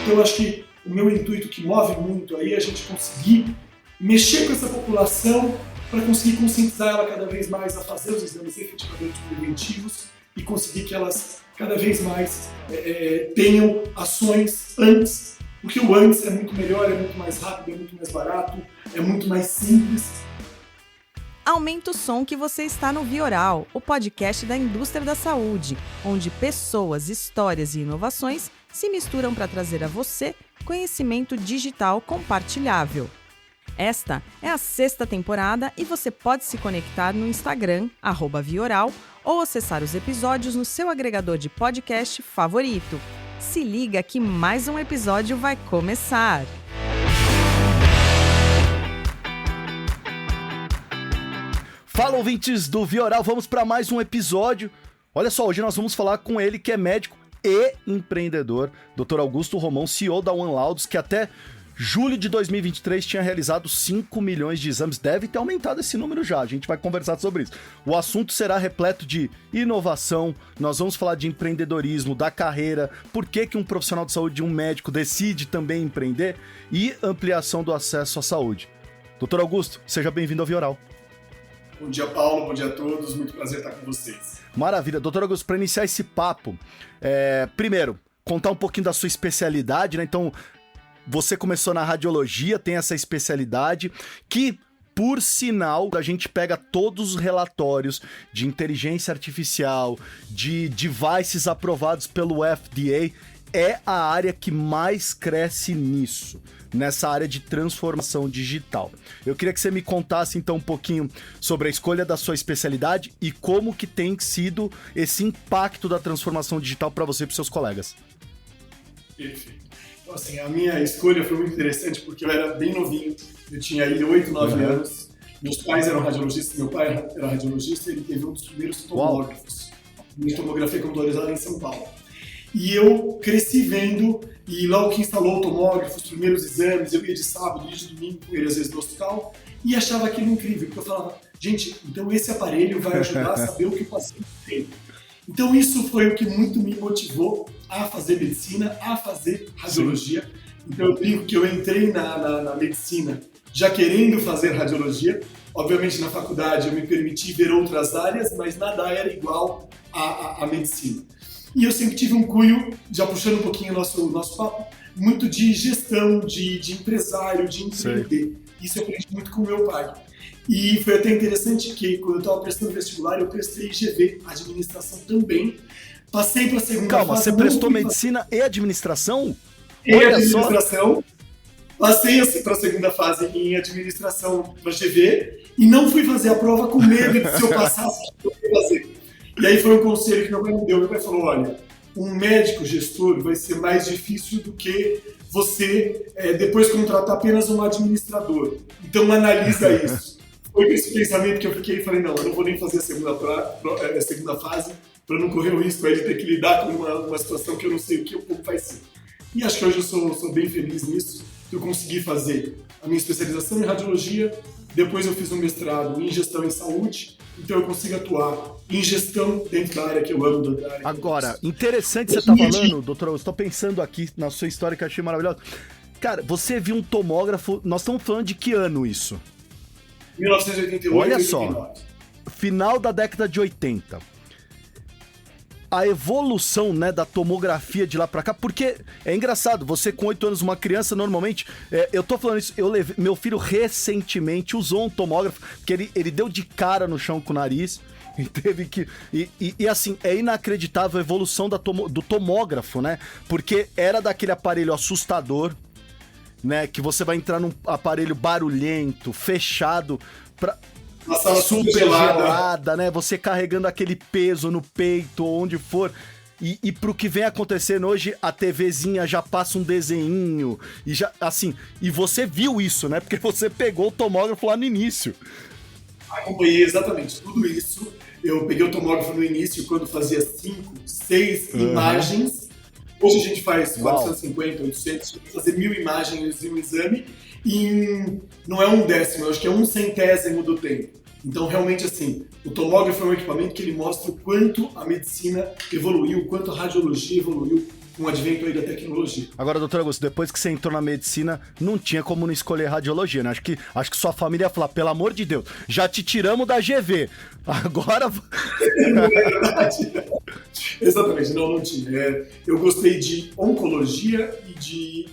Então, eu acho que o meu intuito que move muito aí é a gente conseguir mexer com essa população para conseguir conscientizar ela cada vez mais a fazer os exames efetivamente preventivos e conseguir que elas cada vez mais tenham ações antes, porque o antes é muito melhor, é muito mais rápido, é muito mais barato, é muito mais simples. Aumenta o som que você está no Vioral, o podcast da indústria da saúde, onde pessoas, histórias e inovações se misturam para trazer a você conhecimento digital compartilhável. Esta é a 6ª temporada e você pode se conectar no Instagram, @Vioral, ou acessar os episódios no seu agregador de podcast favorito. Se liga que mais um episódio vai começar! Fala, ouvintes do Vioral, vamos para mais um episódio. Olha só, hoje nós vamos falar com ele que é médico e empreendedor, Dr. Augusto Romão, CEO da One Laudos, que até julho de 2023 tinha realizado 5 milhões de exames. Deve ter aumentado esse número já, a gente vai conversar sobre isso. O assunto será repleto de inovação, nós vamos falar de empreendedorismo, da carreira, por que um profissional de saúde, um médico, decide também empreender e ampliação do acesso à saúde. Dr. Augusto, seja bem-vindo ao Vioral. Bom dia, Paulo. Bom dia a todos. Muito prazer estar com vocês. Maravilha. Doutor Augusto, para iniciar esse papo, primeiro, contar um pouquinho da sua especialidade, né? Então, você começou na radiologia, tem essa especialidade que, por sinal, a gente pega todos os relatórios de inteligência artificial, de devices aprovados pelo FDA, é a área que mais cresce nisso, nessa área de transformação digital. Eu queria que você me contasse então um pouquinho sobre a escolha da sua especialidade e como que tem sido esse impacto da transformação digital para você e para seus colegas. Perfeito. Então, assim, a minha escolha foi muito interessante porque eu era bem novinho, eu tinha aí 8, 9 anos, meus pais eram radiologistas, meu pai era radiologista e ele teve um dos primeiros tomógrafos, de tomografia computadorizada em São Paulo. E eu cresci vendo, e logo que instalou o tomógrafo, os primeiros exames, eu ia de sábado, ia de domingo com ele, às vezes, no hospital, e achava aquilo incrível, porque eu falava, gente, então esse aparelho vai ajudar a saber o que o paciente tem. Então isso foi o que muito me motivou a fazer medicina, a fazer radiologia. Sim. Então eu brinco que eu entrei na medicina já querendo fazer radiologia. Obviamente na faculdade eu me permiti ver outras áreas, mas nada era igual à medicina. E eu sempre tive um cunho, já puxando um pouquinho o nosso papo, muito de gestão, de empresário, de empreender. Sim. Isso eu aprendi muito com o meu pai. E foi até interessante que, quando eu estava prestando vestibular, eu prestei IGV, administração também. Passei para a segunda fase. Calma, você prestou medicina e administração? E administração. Só. Passei para a segunda fase em administração para GV e não fui fazer a prova com medo de se eu passasse, eu ia fazer. E aí foi um conselho que meu pai me deu. Meu pai falou, olha, um médico gestor vai ser mais difícil do que você depois contratar apenas um administrador. Então analisa isso. Foi com esse pensamento que eu fiquei e falei, não, eu não vou nem fazer a segunda fase para não correr o risco aí de ter que lidar com uma situação que eu não sei o que vai ser. E acho que hoje eu sou bem feliz nisso, que eu consegui fazer a minha especialização em radiologia, depois eu fiz um mestrado em gestão em saúde, então eu consigo atuar em gestão dentro da área que eu amo. Da área. Agora, interessante você estar falando, doutor, eu estou pensando aqui na sua história que eu achei maravilhosa. Cara, você viu um tomógrafo, nós estamos falando de que ano isso? 1988. Olha 89. só, final da década de 80. A evolução, né, da tomografia de lá pra cá, porque é engraçado, você com 8 anos, uma criança, normalmente, eu tô falando isso, meu filho recentemente usou um tomógrafo, porque ele deu de cara no chão com o nariz, e teve que... E assim, é inacreditável a evolução do tomógrafo, né, porque era daquele aparelho assustador, né, que você vai entrar num aparelho barulhento, fechado, super gelada, né? Você carregando aquele peso no peito, onde for. E pro que vem acontecendo hoje, a TVzinha já passa um desenho. E já, assim, e você viu isso, né? Porque você pegou o tomógrafo lá no início. Acompanhei exatamente tudo isso. Eu peguei o tomógrafo no início, quando fazia 5, 6 imagens. Hoje a gente faz 450, 800, fazer 1000 imagens em um exame. E não é 1/10, eu acho que é 1/100 do tempo. Então, realmente, assim, o tomógrafo é um equipamento que ele mostra o quanto a medicina evoluiu, o quanto a radiologia evoluiu com o advento aí da tecnologia. Agora, doutor Augusto, depois que você entrou na medicina, não tinha como não escolher radiologia, né? Acho que sua família ia falar, pelo amor de Deus, já te tiramos da GV, agora... Não é verdade. Exatamente, não tinha. Eu gostei de oncologia e de...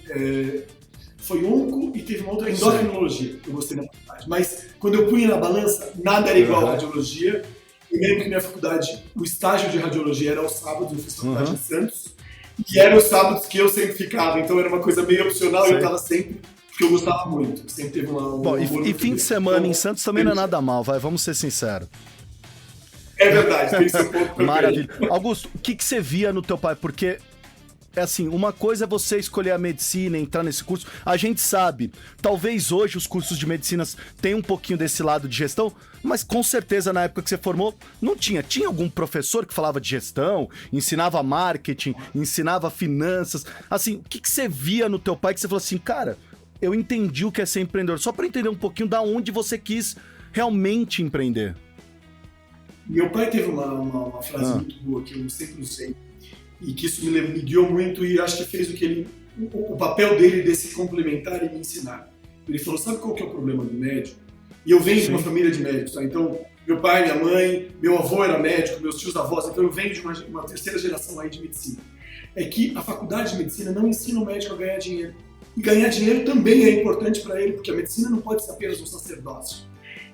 Foi onco e teve uma outra endocrinologia que eu gostei na faculdade. Mas quando eu punha na balança, nada era igual à radiologia. Eu lembro que minha faculdade, o estágio de radiologia era aos sábados, eu fiz faculdade em Santos. E eram os sábados que eu sempre ficava, então era uma coisa meio opcional e eu tava sempre, porque eu gostava muito. Sempre teve uma... Bom, e fim de semana então, em Santos também não é nada mal, vamos ser sinceros. É verdade, tem esse ponto também. Maravilha. Augusto, o que você via no teu pai? Porque... É assim, uma coisa é você escolher a medicina, entrar nesse curso. A gente sabe, talvez hoje os cursos de medicina tenham um pouquinho desse lado de gestão, mas com certeza na época que você formou, não tinha. Tinha algum professor que falava de gestão, ensinava marketing, ensinava finanças. Assim, o que você via no teu pai que você falou assim, cara, eu entendi o que é ser empreendedor. Só para entender um pouquinho da onde você quis realmente empreender. Meu pai teve uma frase muito boa que eu sempre usei. E que isso me guiou muito e acho que fez o papel dele desse complementar e me ensinar. Ele falou, sabe qual que é o problema do médico? E eu venho de uma família de médicos, tá? Então, meu pai, minha mãe, meu avô era médico, meus tios avós, então eu venho de uma terceira geração aí de medicina. É que a faculdade de medicina não ensina o médico a ganhar dinheiro. E ganhar dinheiro também é importante para ele, porque a medicina não pode ser apenas um sacerdócio.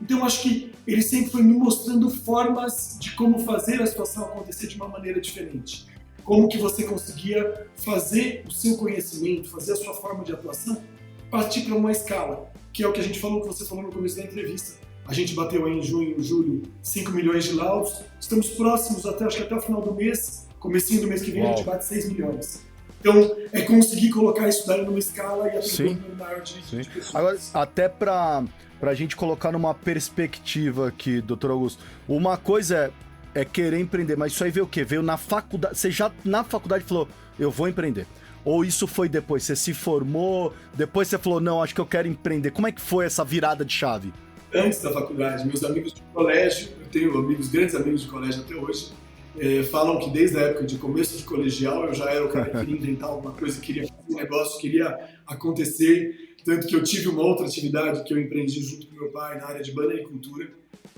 Então, eu acho que ele sempre foi me mostrando formas de como fazer a situação acontecer de uma maneira diferente. Como que você conseguia fazer o seu conhecimento, fazer a sua forma de atuação partir para uma escala, que é o que a gente falou, que você falou no começo da entrevista. A gente bateu aí em junho, julho, 5 milhões de laudos, estamos próximos, acho que até o final do mês, comecinho do mês que vem, a gente bate 6 milhões. Então, é conseguir colocar isso daí numa escala e atender um número maior de pessoas. Agora, até para a gente colocar numa perspectiva aqui, doutor Augusto, uma coisa é querer empreender, mas isso aí veio o quê? Veio na faculdade, você já na faculdade falou, eu vou empreender. Ou isso foi depois, você se formou, depois você falou, não, acho que eu quero empreender. Como é que foi essa virada de chave? Antes da faculdade, meus amigos de colégio, eu tenho grandes amigos de colégio até hoje, falam que desde a época de começo de colegial eu já era o cara que queria inventar alguma coisa, queria fazer um negócio, queria acontecer. Tanto que eu tive uma outra atividade que eu empreendi junto com meu pai na área de bananicultura.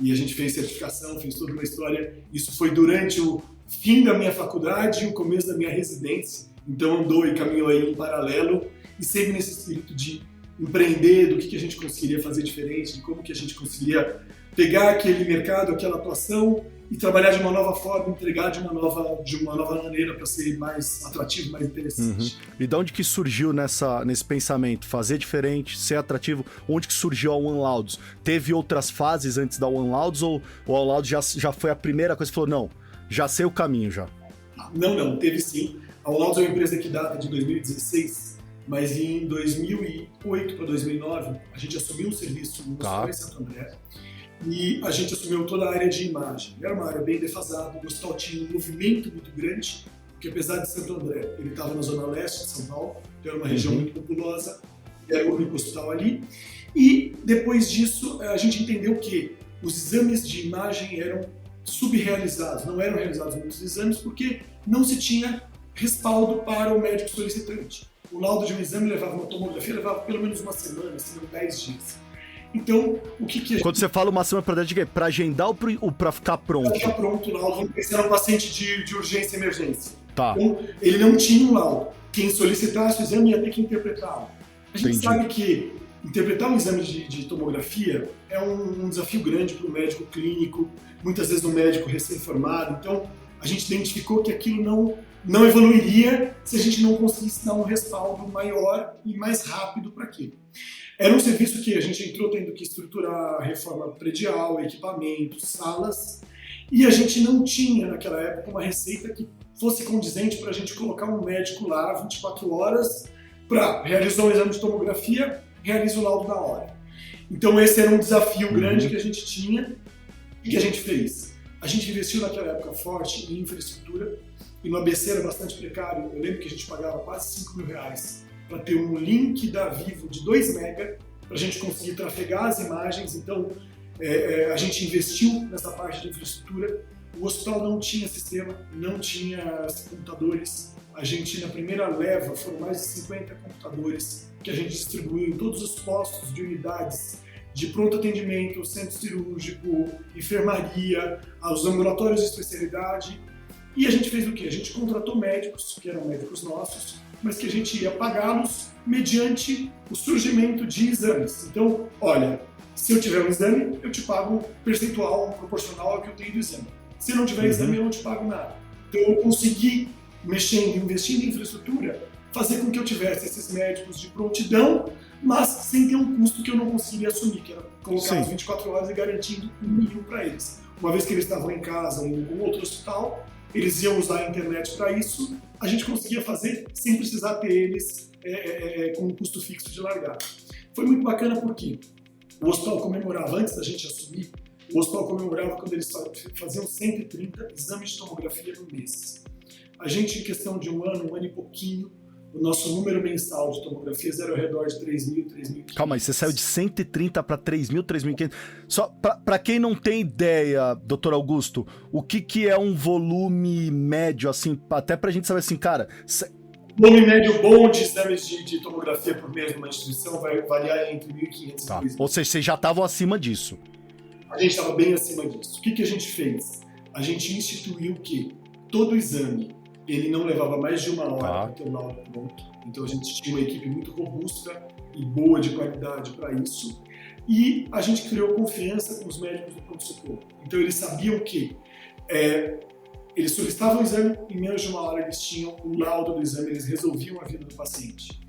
E a gente fez certificação, fez toda uma história. Isso foi durante o fim da minha faculdade e o começo da minha residência. Então andou e caminhou aí em paralelo e sempre nesse espírito de empreender, do que a gente conseguiria fazer diferente, de como que a gente conseguiria pegar aquele mercado, aquela atuação e trabalhar de uma nova forma, entregar de uma nova maneira para ser mais atrativo, mais interessante. E de onde que surgiu nesse pensamento? Fazer diferente, ser atrativo? Onde que surgiu a One Laudos? Teve outras fases antes da One Laudos ou o One Laudos já foi a primeira coisa que falou, não, já sei o caminho já? Não, teve sim. A One Laudos é uma empresa que data de 2016, mas em 2008 para 2009 a gente assumiu um serviço no Hospital em Santo André. E a gente assumiu toda a área de imagem. Era uma área bem defasada, o hospital tinha um movimento muito grande, porque apesar de Santo André, ele estava na zona leste de São Paulo, então era uma região muito populosa, era o único hospital ali. E depois disso, a gente entendeu que os exames de imagem eram subrealizados, não eram realizados muitos exames, porque não se tinha respaldo para o médico solicitante. O laudo de um exame levava uma tomografia, levava pelo menos uma semana, se não 10 dias. Então, o que a gente... Quando você fala uma semana para quê? Para agendar ou para ficar pronto? Para ficar pronto, o laudo, vamos pensar um paciente de urgência e emergência. Tá. Então, ele não tinha um laudo. Quem solicitasse o exame ia ter que interpretá-lo. A gente sabe que interpretar um exame de tomografia é um desafio grande para o médico clínico, muitas vezes um médico recém-formado. Então, a gente identificou que aquilo não evoluiria se a gente não conseguisse dar um respaldo maior e mais rápido para aquilo. Era um serviço que a gente entrou tendo que estruturar reforma predial, equipamentos, salas, e a gente não tinha naquela época uma receita que fosse condizente para a gente colocar um médico lá 24 horas para realizar um exame de tomografia, realiza o laudo na hora. Então esse era um desafio grande que a gente tinha e que a gente fez. A gente investiu naquela época forte em infraestrutura e no ABC era bastante precário. Eu lembro que a gente pagava quase R$5.000 para ter um link da Vivo de 2 MB para a gente conseguir trafegar as imagens. Então A gente investiu nessa parte de infraestrutura. O hospital não tinha sistema, não tinha computadores. A gente, na primeira leva, foram mais de 50 computadores que a gente distribuiu em todos os postos de unidades de pronto atendimento, centro cirúrgico, enfermaria, os ambulatórios de especialidade. E a gente fez o quê? A gente contratou médicos, que eram médicos nossos, mas que a gente ia pagá-los mediante o surgimento de exames. Então, olha, se eu tiver um exame, eu te pago um percentual proporcional ao que eu tenho do exame. Se não tiver exame, eu não te pago nada. Então, eu consegui, investindo em infraestrutura, fazer com que eu tivesse esses médicos de prontidão, mas sem ter um custo que eu não conseguia assumir, que era colocar as 24 horas e garantindo um mínimo para eles. Uma vez que eles estavam em casa ou em algum outro hospital, eles iam usar a internet para isso, a gente conseguia fazer sem precisar ter eles com um custo fixo de largada. Foi muito bacana porque o hospital comemorava, antes da gente assumir, o hospital comemorava quando eles faziam 130 exames de tomografia no mês. A gente, em questão de um ano e pouquinho, o nosso número mensal de tomografias era ao redor de 3.000, 3.500. Calma aí, você saiu de 130 para 3.000, 3.500. Só para quem não tem ideia, doutor Augusto, o que é um volume médio, assim, até pra gente saber assim, cara... Volume médio bom de exames de tomografia por mês numa instituição vai variar entre 1.500 e 2.000. Ou seja, vocês já estavam acima disso. A gente estava bem acima disso. O que a gente fez? A gente instituiu que todo exame ele não levava mais de 1 hora para ter o laudo pronto. Então a gente tinha uma equipe muito robusta e boa de qualidade para isso. E a gente criou confiança com os médicos do pronto-socorro. Então eles sabiam que eles solicitavam o exame, em menos de 1 hora eles tinham o laudo do exame, eles resolviam a vida do paciente.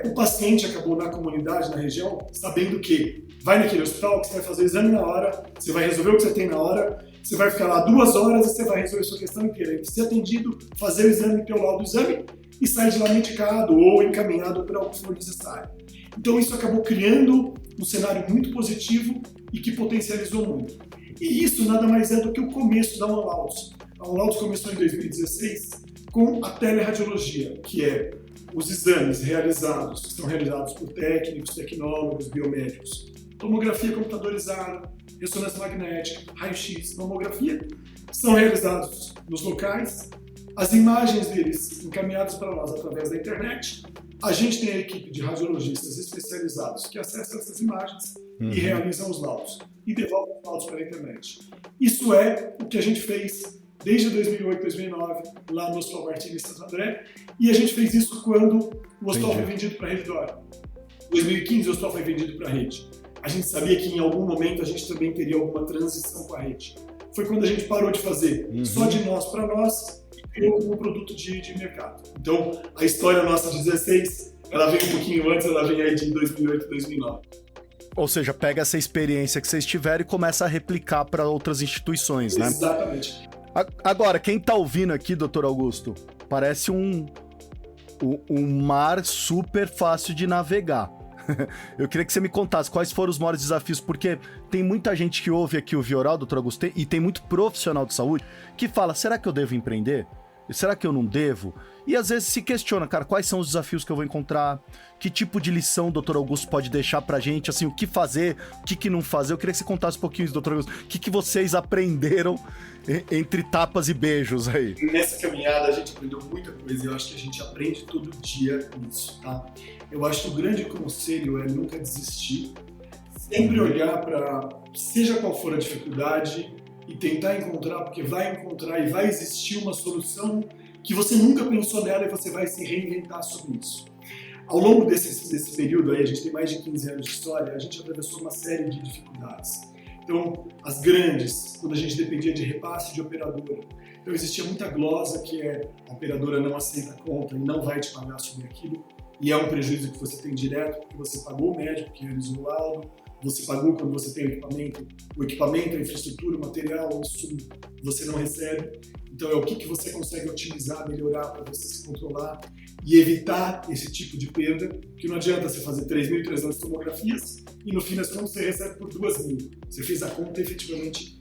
O paciente acabou na comunidade, na região, sabendo que vai naquele hospital, que você vai fazer o exame na hora, você vai resolver o que você tem na hora, você vai ficar lá 2 horas e você vai resolver a sua questão inteira. Ser atendido, fazer o exame, ter o laudo do exame e sair de lá medicado ou encaminhado para o que for necessário. Então isso acabou criando um cenário muito positivo e que potencializou muito. E isso nada mais é do que o começo da OneLauds. A OneLauds começou em 2016 com a teleradiologia, que é os exames realizados, que são realizados por técnicos, tecnólogos, biomédicos. Tomografia computadorizada, ressonância magnética, raio-x, tomografia, são realizados nos locais, as imagens deles encaminhadas para nós através da internet. A gente tem a equipe de radiologistas especializados que acessam essas imagens e realizam os laudos e devolvem os laudos para a internet. Isso é o que a gente fez desde 2008, 2009, lá no Hospital Martini em Santo André, e a gente fez isso quando o hospital foi vendido para a Rede Dora. Em 2015, o hospital foi vendido para a Rede. A gente sabia que em algum momento a gente também teria alguma transição com a Rede. Foi quando a gente parou de fazer só de nós para nós e criou como produto de mercado. Então, a história nossa de 16, ela vem um pouquinho antes, ela vem aí de 2008, 2009. Ou seja, pega essa experiência que vocês tiveram e começa a replicar para outras instituições, né? Exatamente. Agora, quem tá ouvindo aqui, doutor Augusto, parece um mar super fácil de navegar. Eu queria que você me contasse quais foram os maiores desafios, porque tem muita gente que ouve aqui o Vioral, doutor Augusto, e tem muito profissional de saúde que fala, será que eu devo empreender? Será que eu não devo? E às vezes se questiona, cara, quais são os desafios que eu vou encontrar? Que tipo de lição o doutor Augusto pode deixar pra gente? Assim, o que fazer, o que não fazer? Eu queria que você contasse um pouquinho, doutor Augusto, o que vocês aprenderam entre tapas e beijos aí? Nessa caminhada a gente aprendeu muita coisa e eu acho que a gente aprende todo dia nisso, tá? Eu acho que o grande conselho é nunca desistir, sempre olhar para seja qual for a dificuldade e tentar encontrar, porque vai encontrar e vai existir uma solução que você nunca pensou nela e você vai se reinventar sobre isso. Ao longo desse período aí, a gente tem mais de 15 anos de história, a gente atravessou uma série de dificuldades. Então, as grandes, quando a gente dependia de repasse de operadora, então existia muita glosa que a operadora não aceita a conta e não vai te pagar sobre aquilo, e é um prejuízo que você tem direto, porque você pagou o médico que realizou o laudo, você pagou quando você tem o equipamento, a infraestrutura, o material, o insumo, você não recebe. Então é o que você consegue otimizar, melhorar para você se controlar e evitar esse tipo de perda, que não adianta você fazer 3.300 tomografias e no fim das contas você recebe por 2.000. Você fez a conta efetivamente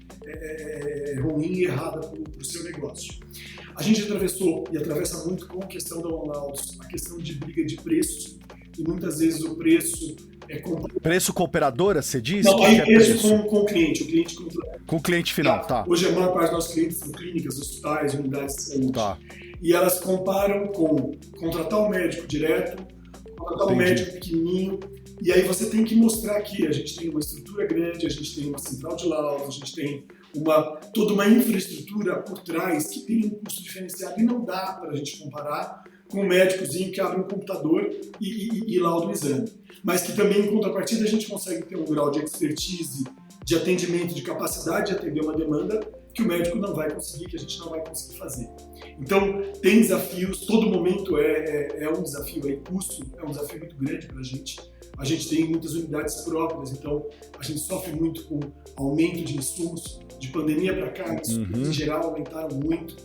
ruim e errada para o seu negócio. A gente atravessou e atravessa muito com a questão da OneLauds, a questão de briga de preços, e muitas vezes o preço Preço com operadora, você diz? Não, aí que é preço com o cliente com o cliente final, tá. Hoje a maior parte dos nossos clientes são clínicas, hospitais, unidades de saúde. Tá. E elas comparam com contratar um médico direto, contratar um médico pequenininho, e aí você tem que mostrar que a gente tem uma estrutura grande, a gente tem uma central de laudos, a gente tem toda uma infraestrutura por trás que tem um custo diferenciado e não dá para a gente comparar com um médicozinho que abre um computador e lauda o exame. Mas que também, em contrapartida, a gente consegue ter um grau de expertise, de atendimento, de capacidade de atender uma demanda que o médico não vai conseguir, que a gente não vai conseguir fazer. Então, tem desafios, todo momento é um desafio, custo é um desafio muito grande para a gente. A gente tem muitas unidades próprias, então a gente sofre muito com aumento de insumos. De pandemia para cá, insumos em geral aumentaram muito.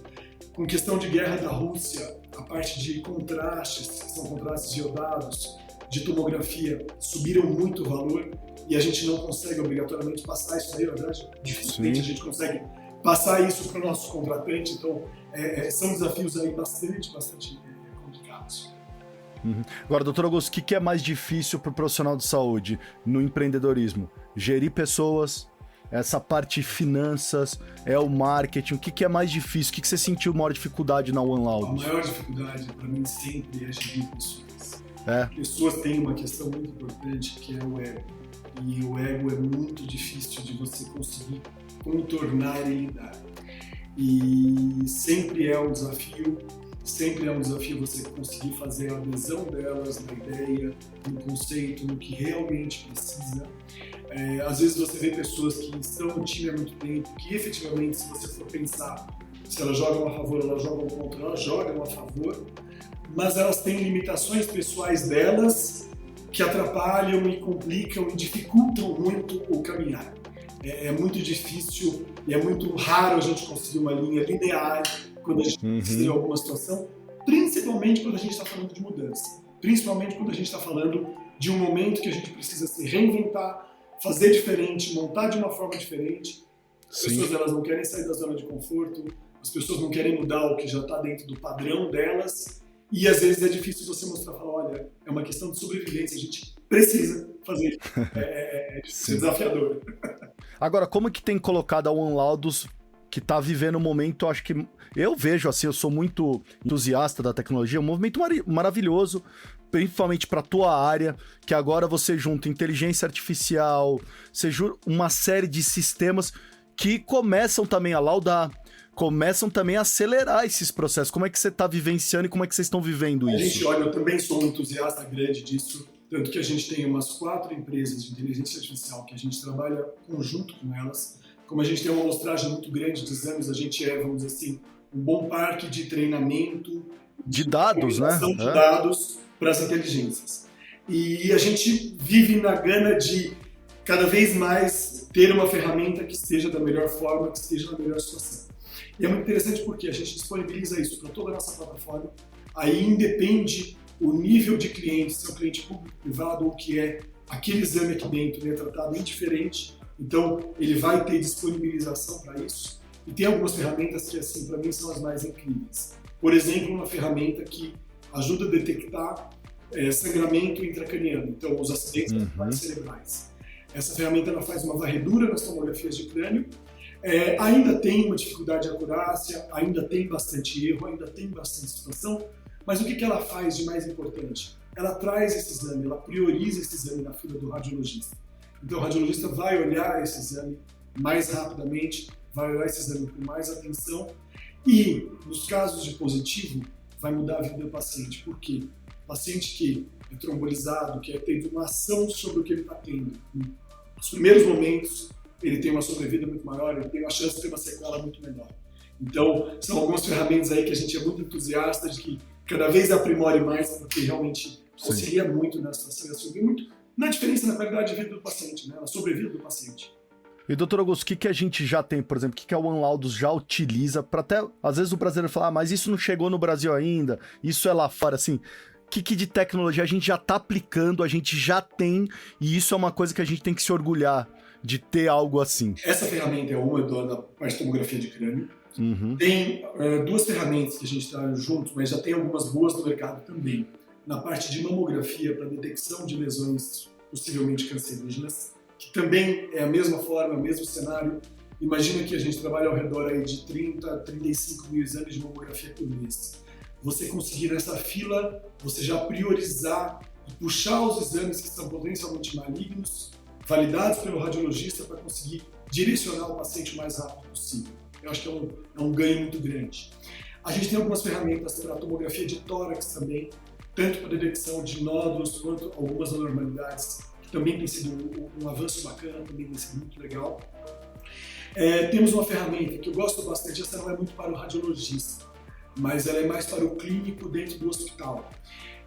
Com questão de guerra da Rússia, a parte de contrastes, que são contrastes iodados, de tomografia, subiram muito o valor e a gente não consegue obrigatoriamente passar isso aí, na verdade, dificilmente a gente consegue passar isso para o nosso contratante, então são desafios aí bastante complicados. Agora, doutor Augusto, o que é mais difícil para o profissional de saúde no empreendedorismo? Gerir pessoas, essa parte de finanças, o marketing, o que é mais difícil? O que você sentiu maior dificuldade na OneLaudos? A maior dificuldade para mim sempre é gerir pessoas. Pessoas têm uma questão muito importante que é o ego. E o ego é muito difícil de você conseguir contornar e lidar. E sempre é um desafio você conseguir fazer a adesão delas na ideia, no conceito, no que realmente precisa. Às vezes você vê pessoas que estão no time há muito tempo, que efetivamente, se você for pensar, se elas jogam a favor, elas jogam contra, elas jogam a favor, mas elas têm limitações pessoais delas que atrapalham e complicam e dificultam muito o caminhar. É muito difícil e é muito raro a gente conseguir uma linha linear quando a gente precisa de alguma situação, principalmente quando a gente está falando de mudança, principalmente quando a gente está falando de um momento que a gente precisa se reinventar, fazer diferente, montar de uma forma diferente. As pessoas elas não querem sair da zona de conforto, as pessoas não querem mudar o que já está dentro do padrão delas, e às vezes é difícil você mostrar, falar, olha, é uma questão de sobrevivência, a gente precisa fazer isso. É desafiador. Agora, como que tem colocado a OneLaudos, que está vivendo um momento, acho que eu vejo assim, eu sou muito entusiasta da tecnologia, um movimento maravilhoso, principalmente para a tua área, que agora você junta inteligência artificial, você junta uma série de sistemas que começam também a laudar, começam também a acelerar esses processos. Como é que você está vivenciando e como é que vocês estão vivendo isso? Gente, olha, eu também sou um entusiasta grande disso, tanto que a gente tem umas 4 empresas de inteligência artificial que a gente trabalha conjunto com elas. Como a gente tem uma amostragem muito grande de exames, a gente vamos dizer assim, um bom parque de treinamento, de dados, né? De dados para as inteligências. E a gente vive na gana de cada vez mais ter uma ferramenta que esteja da melhor forma, que esteja na melhor situação. E é muito interessante porque a gente disponibiliza isso para toda a nossa plataforma, aí independe o nível de cliente, se é um cliente público, privado, ou que é aquele exame aqui dentro, ele é tratado indiferente, então ele vai ter disponibilização para isso. E tem algumas ferramentas que, assim, para mim são as mais incríveis. Por exemplo, uma ferramenta que ajuda a detectar sangramento intracraniano, então os acidentes cerebrais. Essa ferramenta ela faz uma varredura nas tomografias de crânio. Ainda tem uma dificuldade de acurácia, ainda tem bastante erro, ainda tem bastante situação, mas o que ela faz de mais importante? Ela traz esse exame, ela prioriza esse exame na fila do radiologista. Então o radiologista vai olhar esse exame mais rapidamente, vai olhar esse exame com mais atenção e, nos casos de positivo, vai mudar a vida do paciente. Por quê? O paciente que é trombolizado, que teve uma ação sobre o que ele está tendo, nos primeiros momentos, ele tem uma sobrevida muito maior, ele tem uma chance de ter uma sequela muito menor. Então, são algumas ferramentas aí que a gente é muito entusiasta de que cada vez aprimore mais, porque realmente auxilia muito na situação, auxilia muito na diferença na qualidade de vida do paciente, né? Na sobrevida do paciente. E, doutor Augusto, o que a gente já tem, por exemplo, o que a OneLaudos já utiliza para até, às vezes o brasileiro fala, mas isso não chegou no Brasil ainda, isso é lá fora, assim, o que de tecnologia a gente já está aplicando, a gente já tem, e isso é uma coisa que a gente tem que se orgulhar de ter algo assim. Essa ferramenta é uma da parte de tomografia de crânio. Tem 2 ferramentas que a gente está juntos, mas já tem algumas boas no mercado também. Na parte de mamografia para detecção de lesões possivelmente cancerígenas, que também é a mesma forma, o mesmo cenário. Imagina que a gente trabalha ao redor aí de 30 a 35 mil exames de mamografia por mês. Você conseguir nessa fila, você já priorizar e puxar os exames que são potencialmente malignos, validados pelo radiologista, para conseguir direcionar o paciente o mais rápido possível. Eu acho que é um ganho muito grande. A gente tem algumas ferramentas para tomografia de tórax também, tanto para detecção de nódulos quanto algumas anormalidades, que também tem sido um avanço bacana, também tem sido muito legal. Temos uma ferramenta que eu gosto bastante, essa não é muito para o radiologista, mas ela é mais para o clínico dentro do hospital,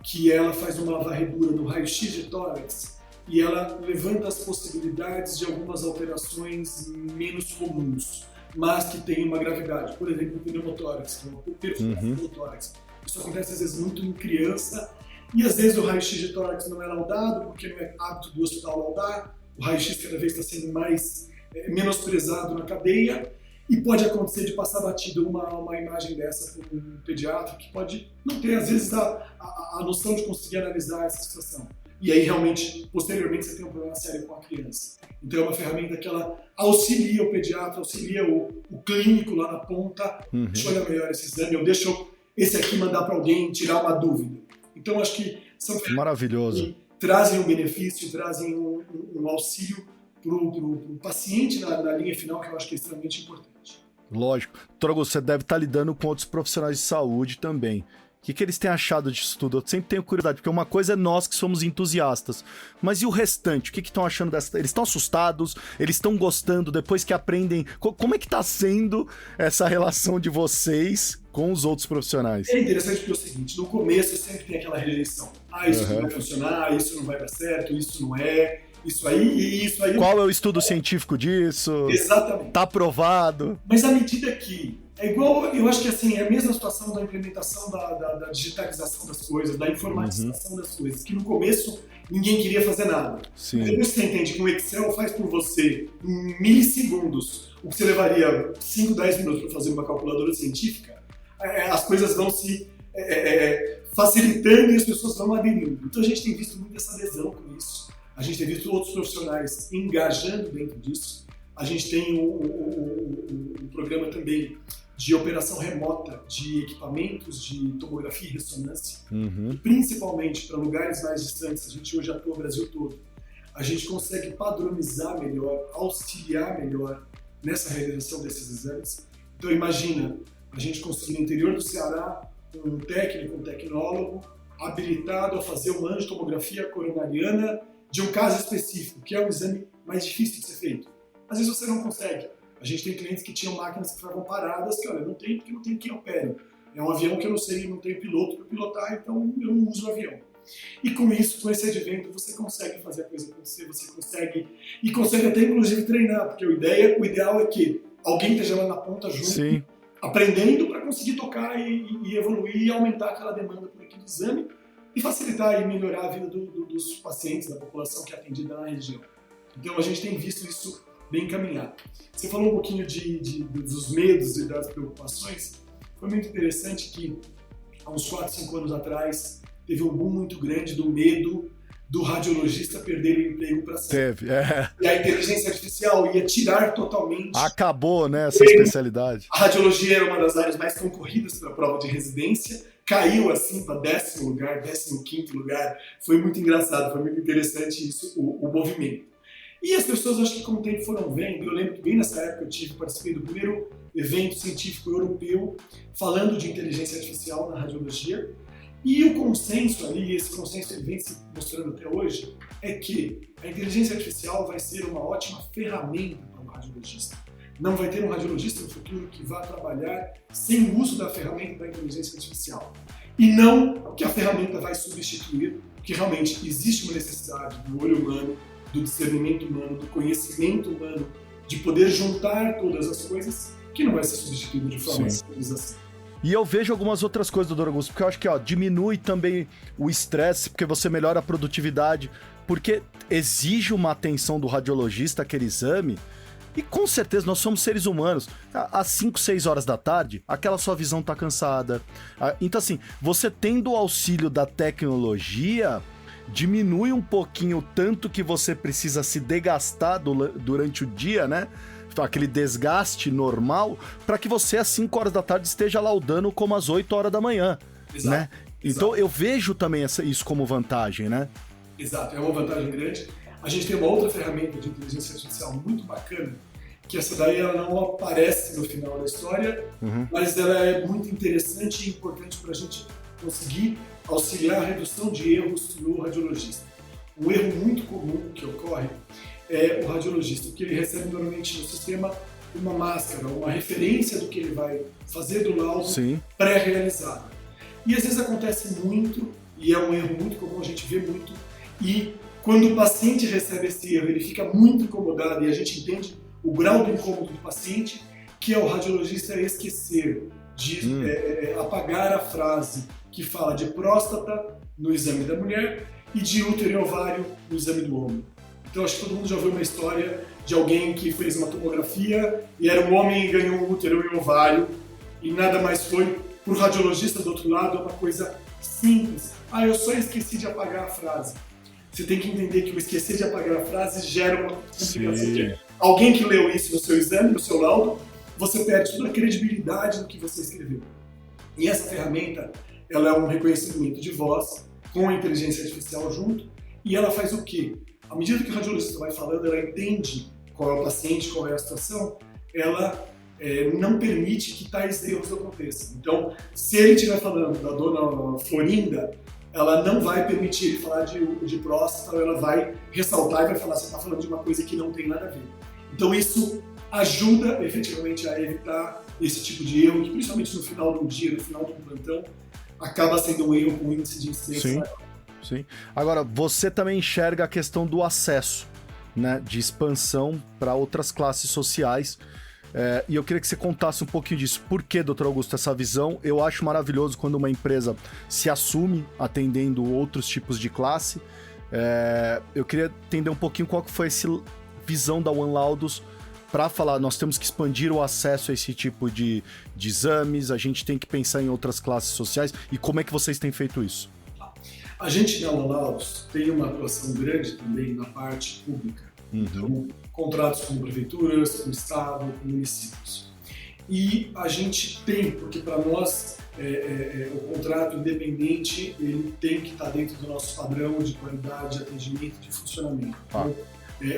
que ela faz uma varredura do raio-x de tórax e ela levanta as possibilidades de algumas alterações menos comuns, mas que têm uma gravidade. Por exemplo, o pneumotórax, que é uma perfuração do tórax. Isso acontece às vezes muito em criança e às vezes o raio-x de tórax não é laudado porque não é hábito do hospital laudar, o raio-x cada vez está sendo mais menosprezado na cadeia e pode acontecer de passar batido uma imagem dessa por um pediatra que pode não ter às vezes a noção de conseguir analisar essa situação. E aí realmente, posteriormente, você tem um problema sério com a criança. Então é uma ferramenta que ela auxilia o pediatra, auxilia o clínico lá na ponta, deixa eu olhar melhor esse exame, ou deixa eu esse aqui mandar para alguém tirar uma dúvida. Então acho que são maravilhoso. Que trazem um benefício, trazem um auxílio para o paciente na linha final, que eu acho que é extremamente importante. Lógico. Trogo, você deve estar lidando com outros profissionais de saúde também. O que eles têm achado disso tudo? Eu sempre tenho curiosidade, porque uma coisa é nós que somos entusiastas, mas e o restante? O que estão achando dessa? Eles estão assustados? Eles estão gostando depois que aprendem? Como é que está sendo essa relação de vocês com os outros profissionais? É interessante porque é o seguinte, no começo sempre tem aquela rejeição. Isso não vai funcionar, isso não vai dar certo, isso não é, isso aí e isso aí. Qual é o estudo científico disso? Exatamente. Tá aprovado? Mas à medida que é igual, eu acho que assim, é a mesma situação da implementação da digitalização das coisas, da informatização das coisas, que no começo ninguém queria fazer nada. Sim. Mas depois você entende que o Excel faz por você em milissegundos o que você levaria 5, 10 minutos para fazer uma calculadora científica, as coisas vão se facilitando e as pessoas vão aderindo. Então a gente tem visto muito essa adesão com isso, a gente tem visto outros profissionais engajando dentro disso, a gente tem um programa também de operação remota de equipamentos de tomografia e ressonância, e principalmente para lugares mais distantes. A gente hoje atua o Brasil todo. A gente consegue padronizar melhor, auxiliar melhor nessa realização desses exames. Então imagina, a gente conseguir no interior do Ceará um técnico, um tecnólogo habilitado a fazer uma angiotomografia coronariana de um caso específico, que é um exame mais difícil de ser feito. Às vezes você não consegue. A gente tem clientes que tinham máquinas que ficavam paradas, que olha, não tem porque não tem quem opere. É um avião que eu não sei, não tenho piloto para pilotar, então eu não uso o avião. E com isso, com esse advento, você consegue fazer a coisa acontecer, você consegue, e consegue até inclusive treinar, porque o ideal é que alguém esteja lá na ponta junto, Sim. aprendendo para conseguir tocar e evoluir e aumentar aquela demanda por aquele exame e facilitar e melhorar a vida dos pacientes, da população que é atendida na região. Então a gente tem visto isso bem encaminhado. Você falou um pouquinho dos medos e das preocupações. Foi muito interessante que há uns 4, 5 anos atrás teve um boom muito grande do medo do radiologista perder o emprego para sempre. E a inteligência artificial ia tirar totalmente... Acabou, né, essa especialidade. A radiologia era uma das áreas mais concorridas para a prova de residência, caiu assim para 10º lugar, 15º lugar. Foi muito engraçado, foi muito interessante isso, o movimento. E as pessoas, acho que com o tempo foram vendo, eu lembro que bem nessa época eu participei do primeiro evento científico europeu falando de inteligência artificial na radiologia, e o consenso ali, esse consenso ele vem se mostrando até hoje, é que a inteligência artificial vai ser uma ótima ferramenta para o radiologista. Não vai ter um radiologista no futuro que vá trabalhar sem o uso da ferramenta da inteligência artificial. E não que a ferramenta vai substituir, porque realmente existe uma necessidade do olho humano, do discernimento humano, do conhecimento humano, de poder juntar todas as coisas, que não vai ser substituído de forma simples assim. E eu vejo algumas outras coisas, doutor Augusto, porque eu acho que diminui também o estresse, porque você melhora a produtividade, porque exige uma atenção do radiologista aquele exame, e com certeza nós somos seres humanos. Às 5, 6 horas da tarde, aquela sua visão tá cansada. Então assim, você tendo o auxílio da tecnologia, diminui um pouquinho o tanto que você precisa se desgastar durante o dia, né? Aquele desgaste normal, para que você às 5 horas da tarde esteja laudando como às 8 horas da manhã, Exato, né? Então eu vejo também isso como vantagem, né? Exato, é uma vantagem grande. A gente tem uma outra ferramenta de inteligência artificial muito bacana, que essa daí ela não aparece no final da história, mas ela é muito interessante e importante para a gente conseguir auxiliar a redução de erros no radiologista. Um erro muito comum que ocorre é o radiologista, que ele recebe normalmente no sistema uma máscara, uma referência do que ele vai fazer do laudo pré-realizada. E às vezes acontece muito, e é um erro muito comum, a gente vê muito, e quando o paciente recebe esse erro, ele fica muito incomodado e a gente entende o grau do incômodo do paciente, que é o radiologista esquecer de apagar a frase que fala de próstata no exame da mulher e de útero e ovário no exame do homem. Então acho que todo mundo já ouviu uma história de alguém que fez uma tomografia e era um homem e ganhou um útero e um ovário e nada mais foi. Para o radiologista do outro lado é uma coisa simples. Eu só esqueci de apagar a frase. Você tem que entender que o esquecer de apagar a frase gera uma complicação. Alguém que leu isso no seu exame, no seu laudo, você perde toda a credibilidade do que você escreveu. E essa ferramenta, ela é um reconhecimento de voz com a inteligência artificial junto, e ela faz o quê? À medida que o radiologista vai falando, ela entende qual é o paciente, qual é a situação, ela não permite que tais erros aconteçam. Então, se ele estiver falando da dona Florinda, ela não vai permitir ele falar de próstata, ela vai ressaltar e vai falar, você está falando de uma coisa que não tem nada a ver. Então isso ajuda efetivamente a evitar esse tipo de erro, que principalmente no final do dia, no final do plantão, acaba sendo um erro com índice de incidência maior. Sim. Agora, você também enxerga a questão do acesso, né, de expansão para outras classes sociais. E eu queria que você contasse um pouquinho disso. Por que, doutor Augusto, essa visão? Eu acho maravilhoso quando uma empresa se assume atendendo outros tipos de classe. Eu queria entender um pouquinho qual que foi essa visão da OneLaudos para falar, nós temos que expandir o acesso a esse tipo de exames, a gente tem que pensar em outras classes sociais, e como é que vocês têm feito isso? A gente na OneLaudos tem uma atuação grande também na parte pública. Então, contratos com prefeituras, com o estado, com municípios. E a gente tem, porque para nós o contrato independente ele tem que estar dentro do nosso padrão de qualidade, de atendimento, de funcionamento. Então,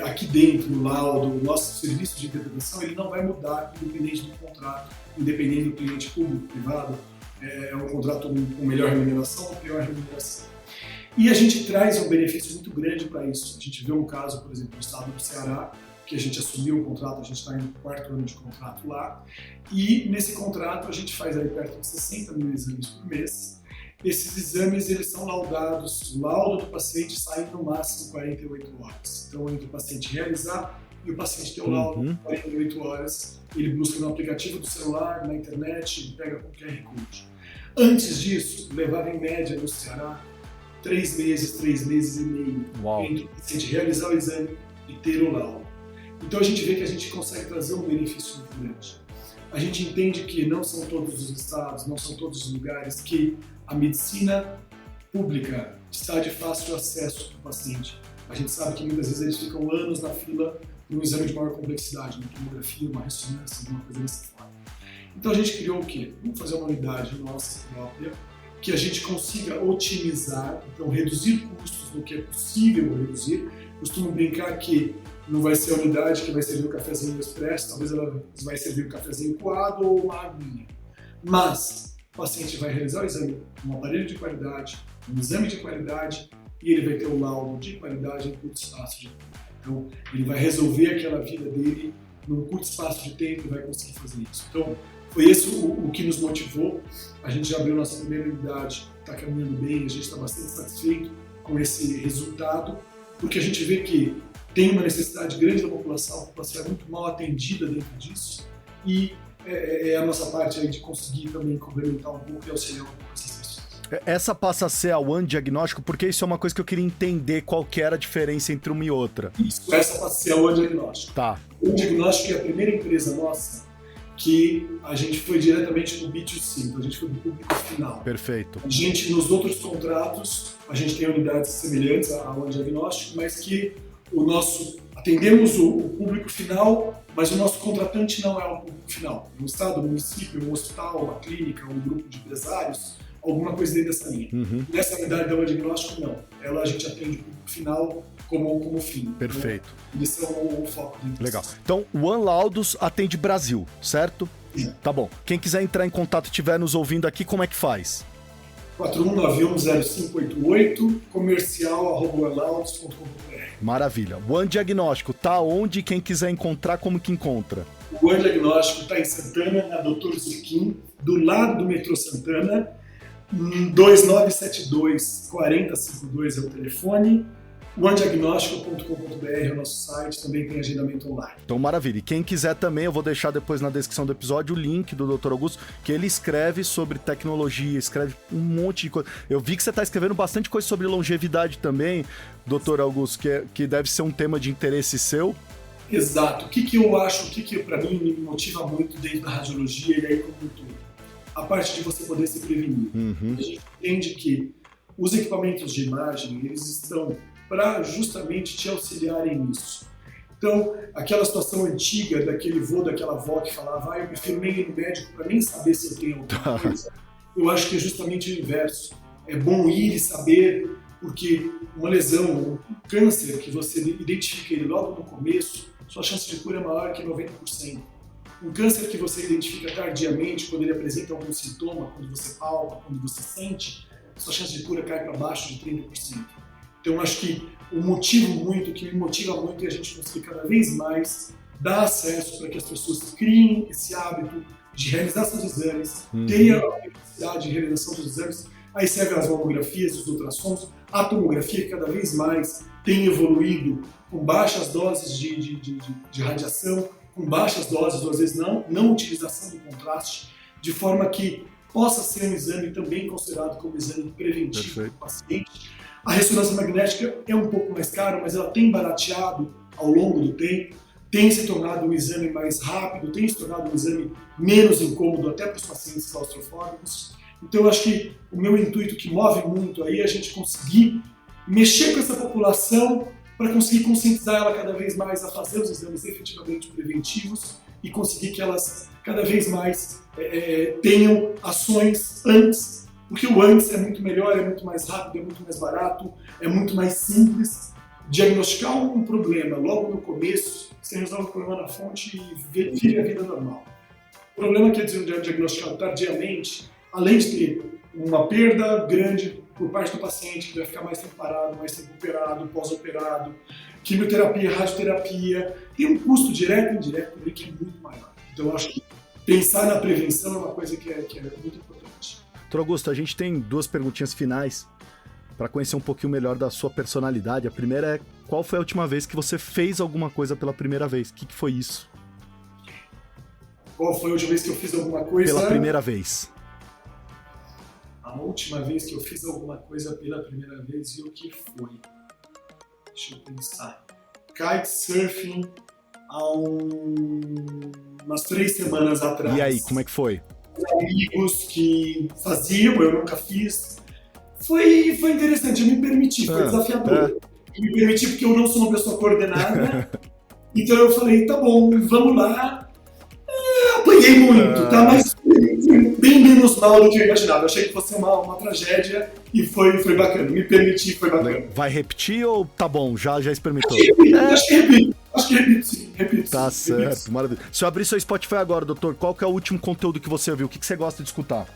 aqui dentro, no laudo, o nosso serviço de interpretação ele não vai mudar independente do contrato, independente do cliente público, privado, é um contrato com melhor remuneração ou pior remuneração. E a gente traz um benefício muito grande para isso. A gente vê um caso, por exemplo, no estado do Ceará, que a gente assumiu o contrato, a gente está no 4º ano de contrato lá, e nesse contrato a gente faz aí perto de 60 mil exames por mês. Esses exames eles são laudados, o laudo do paciente sai no máximo 48 horas. Então, entre o paciente realizar e o paciente ter o laudo 48 horas, ele busca no aplicativo do celular, na internet, ele pega com QR Code. Antes disso, levava em média no Ceará 3 meses e meio entre o paciente realizar o exame e ter o laudo. Então a gente vê que a gente consegue trazer um benefício muito grande. A gente entende que não são todos os estados, não são todos os lugares que a medicina pública está de fácil acesso para o paciente. A gente sabe que muitas vezes eles ficam anos na fila para um exame de maior complexidade, uma tomografia, uma ressonância, alguma coisa dessa forma. Então a gente criou o quê? Vamos fazer uma unidade nossa própria, que a gente consiga otimizar, então reduzir custos no que é possível reduzir. Costumo brincar que não vai ser a unidade que vai servir o cafezinho expresso, talvez ela vai servir o cafezinho coado ou uma aguinha. Mas o paciente vai realizar o exame com um aparelho de qualidade, um exame de qualidade, e ele vai ter o laudo de qualidade em curto espaço de tempo. Então, ele vai resolver aquela vida dele num curto espaço de tempo e vai conseguir fazer isso. Então, foi esse o que nos motivou. A gente já abriu nossa primeira unidade, está caminhando bem, a gente está bastante satisfeito com esse resultado, porque a gente vê que tem uma necessidade grande da população, a população é muito mal atendida dentro disso, e é a nossa parte aí de conseguir também complementar um pouco e auxiliar um pouco essas pessoas. Essa passa a ser a One Diagnóstico, porque isso é uma coisa que eu queria entender qual que era a diferença entre uma e outra. Isso, essa passa a ser a One Diagnóstico. Tá. O One Diagnóstico é a primeira empresa nossa que a gente foi diretamente para o B2C, então a gente foi para o público final. Perfeito. A gente, nos outros contratos, a gente tem unidades semelhantes ao diagnóstico, mas que atendemos o público final, mas o nosso contratante não é o público final. Um estado, um município, um hospital, uma clínica, um grupo de empresários, alguma coisa dentro dessa linha. Nessa unidade da diagnóstico, não. Ela a gente atende o público final como fim. Perfeito. Então, esse é o foco. Legal. Então, o One Laudos atende Brasil, certo? Sim. Tá bom. Quem quiser entrar em contato e estiver nos ouvindo aqui, como é que faz? 41910588, comercial@onelaudos.com.br. Maravilha. O One Diagnóstico tá onde? Quem quiser encontrar, como que encontra? O One Diagnóstico está em Santana, na Doutor Zurquim, do lado do metrô Santana. 2972-4052 é o telefone. onediagnóstico.com.br é o nosso site, também tem agendamento online. Então, maravilha. E quem quiser também, eu vou deixar depois na descrição do episódio o link do Dr. Augusto, que ele escreve sobre tecnologia, escreve um monte de coisa. Eu vi que você está escrevendo bastante coisa sobre longevidade também, Dr. Augusto, que deve ser um tema de interesse seu. Exato. O que eu acho, o que para mim me motiva muito dentro da radiologia e aí como tudo? A parte de você poder se prevenir. A gente entende que os equipamentos de imagem, eles estão para justamente te auxiliarem nisso. Então, aquela situação antiga daquele vô, daquela avó que falava, eu prefiro nem ir no médico para nem saber se eu tenho alguma coisa, eu acho que é justamente o inverso. É bom ir e saber, porque uma lesão, um câncer que você identifica ele logo no começo, sua chance de cura é maior que 90%. Um câncer que você identifica tardiamente, quando ele apresenta algum sintoma, quando você palpa, quando você sente, sua chance de cura cai para baixo de 30%. Então, acho que o que me motiva muito é a gente conseguir cada vez mais dar acesso para que as pessoas criem esse hábito de realizar seus exames, tenham a necessidade de realização dos exames. Aí servem as mamografias, os ultrassons, a tomografia que cada vez mais tem evoluído com baixas doses de radiação, com baixas doses, ou às vezes não utilização do contraste, de forma que possa ser um exame também considerado como exame preventivo do paciente. A ressonância magnética é um pouco mais cara, mas ela tem barateado ao longo do tempo, tem se tornado um exame mais rápido, tem se tornado um exame menos incômodo até para os pacientes claustrofóbicos. Então eu acho que o meu intuito que move muito aí é a gente conseguir mexer com essa população para conseguir conscientizar ela cada vez mais a fazer os exames efetivamente preventivos e conseguir que elas cada vez mais tenham ações antes, porque o antes é muito melhor, é muito mais rápido, é muito mais barato, é muito mais simples. Diagnosticar um problema logo no começo, sem resolver o problema na fonte e viver a vida normal. O problema que é diagnosticado tardiamente, além de ter uma perda grande por parte do paciente, que vai ficar mais tempo parado, mais tempo operado, pós-operado, quimioterapia, radioterapia, tem um custo direto e indireto ali que é muito maior. Então eu acho que pensar na prevenção é uma coisa que é muito importante. Doutor Augusto, a gente tem duas perguntinhas finais para conhecer um pouquinho melhor da sua personalidade. A primeira é, qual foi a última vez que você fez alguma coisa pela primeira vez? O que foi isso? Qual foi a última vez que eu fiz alguma coisa? Pela primeira vez. A última vez que eu fiz alguma coisa pela primeira vez e o que foi? Deixa eu pensar. Kitesurfing há umas 3 semanas atrás. E aí, como é que foi? Amigos que faziam, eu nunca fiz. Foi interessante, eu me permiti, foi desafiador. Eu me permiti porque eu não sou uma pessoa coordenada. Então eu falei, tá bom, vamos lá. Apanhei muito, tá? Mas foi bem menos mal do que eu imaginava. Eu achei que fosse uma tragédia e foi bacana. Me permiti, foi bacana. Vai repetir ou tá bom? Já experimentou? Acho que repito. Acho que repito, sim. Repito. Tá sim, certo, repito. maravilha. Se eu abrir seu Spotify agora, doutor, qual que é o último conteúdo que você viu? O que você gosta de escutar?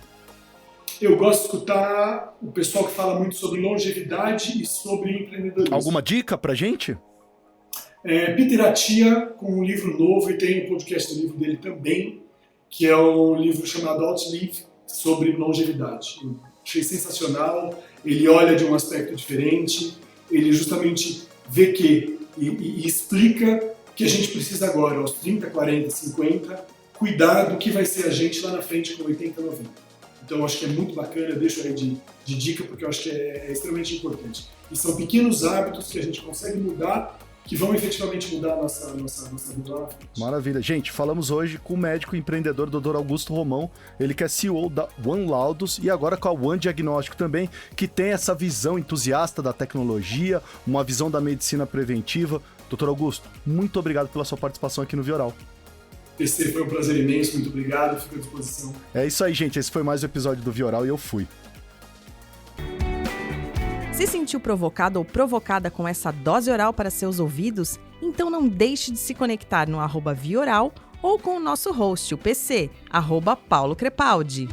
Eu gosto de escutar o pessoal que fala muito sobre longevidade e sobre empreendedorismo. Alguma dica pra gente? Peter Attia, com um livro novo, e tem um podcast do livro dele também, que é um livro chamado Outlive, sobre longevidade. Eu achei sensacional, ele olha de um aspecto diferente, ele justamente vê que e explica que a gente precisa agora, aos 30, 40, 50, cuidar do que vai ser a gente lá na frente com 80, 90. Então eu acho que é muito bacana, eu deixo aí de dica, porque eu acho que é extremamente importante. E são pequenos hábitos que a gente consegue mudar que vão efetivamente mudar a nossa vida lá. Maravilha. Gente, falamos hoje com o médico e empreendedor Dr. Augusto Romão, ele que é CEO da One Laudos e agora com a One Diagnóstico também, que tem essa visão entusiasta da tecnologia, uma visão da medicina preventiva. Dr. Augusto, muito obrigado pela sua participação aqui no Vioral. PC, foi um prazer imenso, muito obrigado, fico à disposição. É isso aí, gente, esse foi mais um episódio do Vioral e eu fui. Se sentiu provocado ou provocada com essa dose oral para seus ouvidos? Então não deixe de se conectar no @Vioral ou com o nosso host, o PC, @Paulo Crepaldi.